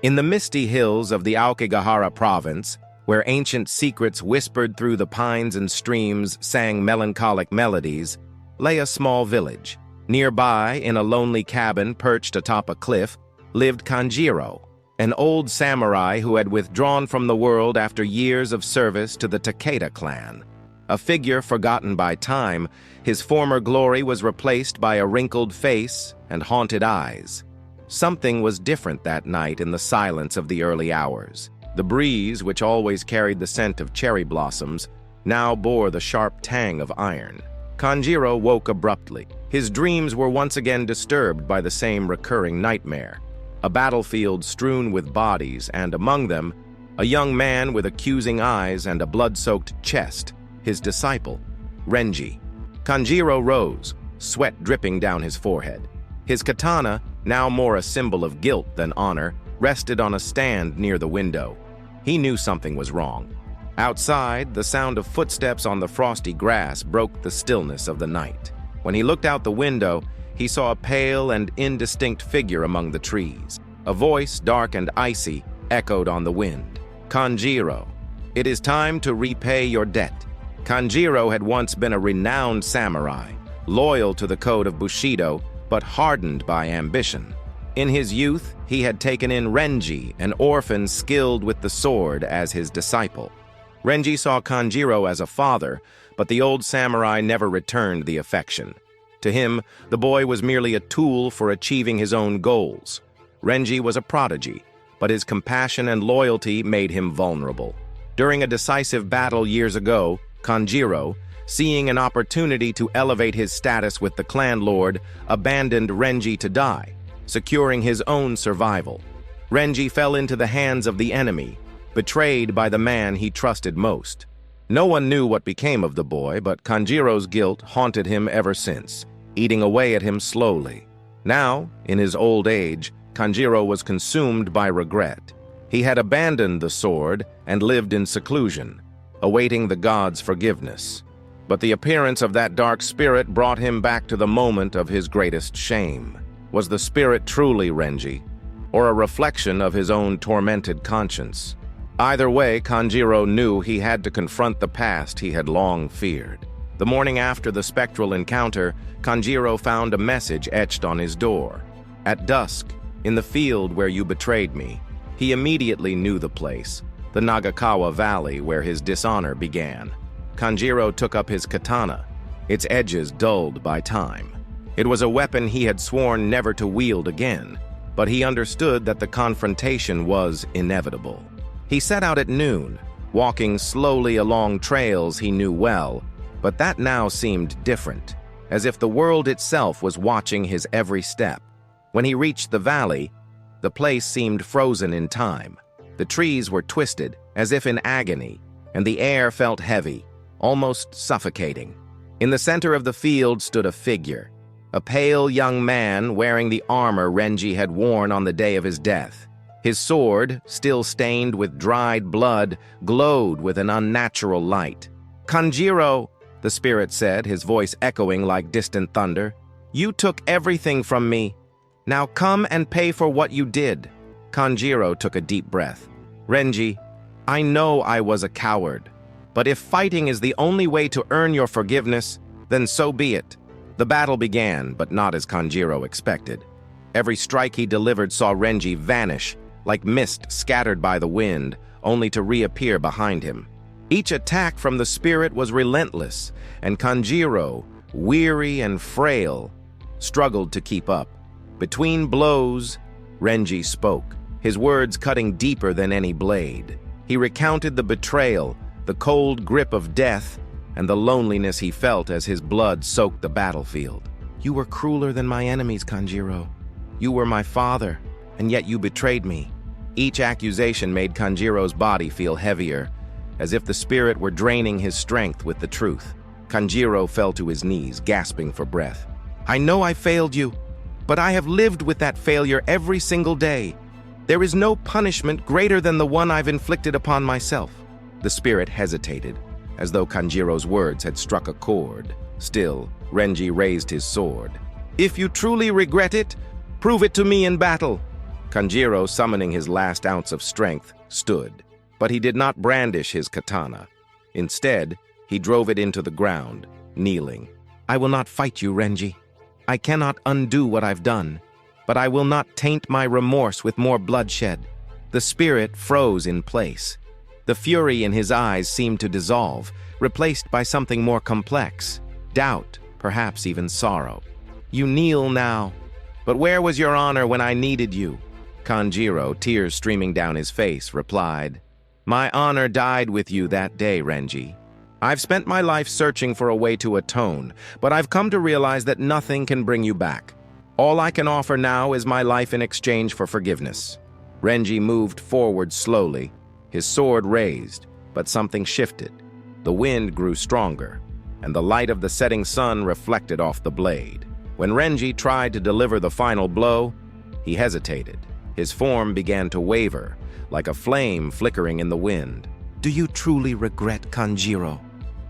In the misty hills of the Aokigahara province, where ancient secrets whispered through the pines and streams sang melancholic melodies, lay a small village. Nearby, in a lonely cabin perched atop a cliff, lived Kanjiro, an old samurai who had withdrawn from the world after years of service to the Takeda clan. A figure forgotten by time, his former glory was replaced by a wrinkled face and haunted eyes. Something was different that night in the silence of the early hours. The breeze, which always carried the scent of cherry blossoms, now bore the sharp tang of iron. Kanjiro woke abruptly. His dreams were once again disturbed by the same recurring nightmare. A battlefield strewn with bodies, and among them, a young man with accusing eyes and a blood-soaked chest, his disciple, Renji. Kanjiro rose, sweat dripping down his forehead. His katana, now more a symbol of guilt than honor, rested on a stand near the window. He knew something was wrong. Outside, the sound of footsteps on the frosty grass broke the stillness of the night. When he looked out the window, he saw a pale and indistinct figure among the trees. A voice, dark and icy, echoed on the wind. "Kanjiro, it is time to repay your debt." Kanjiro had once been a renowned samurai, loyal to the code of Bushido, but hardened by ambition. In his youth, he had taken in Renji, an orphan skilled with the sword, as his disciple. Renji saw Kanjiro as a father, but the old samurai never returned the affection. To him, the boy was merely a tool for achieving his own goals. Renji was a prodigy, but his compassion and loyalty made him vulnerable. During a decisive battle years ago, Kanjiro, seeing an opportunity to elevate his status with the clan lord, abandoned Renji to die, securing his own survival. Renji fell into the hands of the enemy, betrayed by the man he trusted most. No one knew what became of the boy, but Kanjiro's guilt haunted him ever since, eating away at him slowly. Now, in his old age, Kanjiro was consumed by regret. He had abandoned the sword and lived in seclusion, awaiting the gods' forgiveness. But the appearance of that dark spirit brought him back to the moment of his greatest shame. Was the spirit truly Renji, or a reflection of his own tormented conscience? Either way, Kanjiro knew he had to confront the past he had long feared. The morning after the spectral encounter, Kanjiro found a message etched on his door. "At dusk, in the field where you betrayed me." He immediately knew the place, the Nagakawa Valley where his dishonor began. Kanjiro took up his katana, its edges dulled by time. It was a weapon he had sworn never to wield again, but he understood that the confrontation was inevitable. He set out at noon, walking slowly along trails he knew well, but that now seemed different, as if the world itself was watching his every step. When he reached the valley, the place seemed frozen in time. The trees were twisted, as if in agony, and the air felt heavy, almost suffocating. In the center of the field stood a figure, a pale young man wearing the armor Renji had worn on the day of his death. His sword, still stained with dried blood, glowed with an unnatural light. "Kanjiro," the spirit said, his voice echoing like distant thunder, "you took everything from me. Now come and pay for what you did." Kanjiro took a deep breath. "Renji, I know I was a coward, but if fighting is the only way to earn your forgiveness, then so be it." The battle began, but not as Kanjiro expected. Every strike he delivered saw Renji vanish, like mist scattered by the wind, only to reappear behind him. Each attack from the spirit was relentless, and Kanjiro, weary and frail, struggled to keep up. Between blows, Renji spoke, his words cutting deeper than any blade. He recounted the betrayal, the cold grip of death, and the loneliness he felt as his blood soaked the battlefield. "You were crueler than my enemies, Kanjiro. You were my father, and yet you betrayed me." Each accusation made Kanjiro's body feel heavier, as if the spirit were draining his strength with the truth. Kanjiro fell to his knees, gasping for breath. "I know I failed you, but I have lived with that failure every single day. There is no punishment greater than the one I've inflicted upon myself." The spirit hesitated, as though Kanjiro's words had struck a chord. Still, Renji raised his sword. "If you truly regret it, prove it to me in battle." Kanjiro, summoning his last ounce of strength, stood, but he did not brandish his katana. Instead, he drove it into the ground, kneeling. I will not fight you, Renji. I cannot undo what I've done, but I will not taint my remorse with more bloodshed. The spirit froze in place. The fury in his eyes seemed to dissolve, replaced by something more complex. Doubt, perhaps even sorrow. You kneel now. But where was your honor when I needed you? Kanjiro, tears streaming down his face, replied, My honor died with you that day, Renji. I've spent my life searching for a way to atone, but I've come to realize that nothing can bring you back. All I can offer now is my life in exchange for forgiveness. Renji moved forward slowly, his sword raised, but something shifted. The wind grew stronger, and the light of the setting sun reflected off the blade. When Renji tried to deliver the final blow, he hesitated. His form began to waver, like a flame flickering in the wind. Do you truly regret, Kanjiro?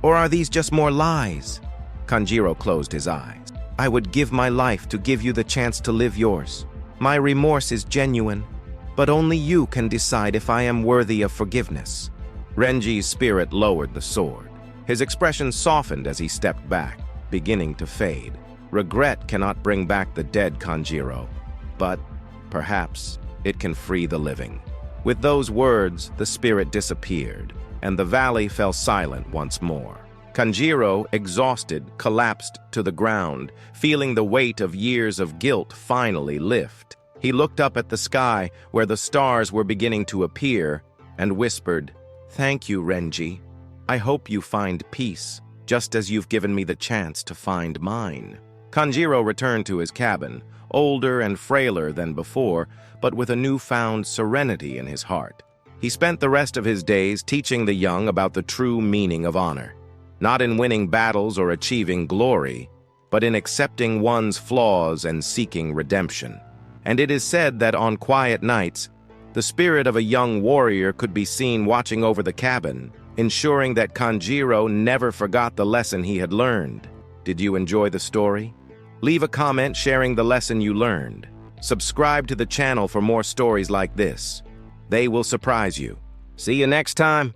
Or are these just more lies? Kanjiro closed his eyes. I would give my life to give you the chance to live yours. My remorse is genuine, but only you can decide if I am worthy of forgiveness. Renji's spirit lowered the sword. His expression softened as he stepped back, beginning to fade. Regret cannot bring back the dead, Kanjiro, but perhaps it can free the living. With those words, the spirit disappeared, and the valley fell silent once more. Kanjiro, exhausted, collapsed to the ground, feeling the weight of years of guilt finally lift. He looked up at the sky, where the stars were beginning to appear, and whispered, Thank you, Renji. I hope you find peace, just as you've given me the chance to find mine. Kanjiro returned to his cabin, older and frailer than before, but with a newfound serenity in his heart. He spent the rest of his days teaching the young about the true meaning of honor, not in winning battles or achieving glory, but in accepting one's flaws and seeking redemption. And it is said that on quiet nights, the spirit of a young warrior could be seen watching over the cabin, ensuring that Kanjiro never forgot the lesson he had learned. Did you enjoy the story? Leave a comment sharing the lesson you learned. Subscribe to the channel for more stories like this. They will surprise you. See you next time.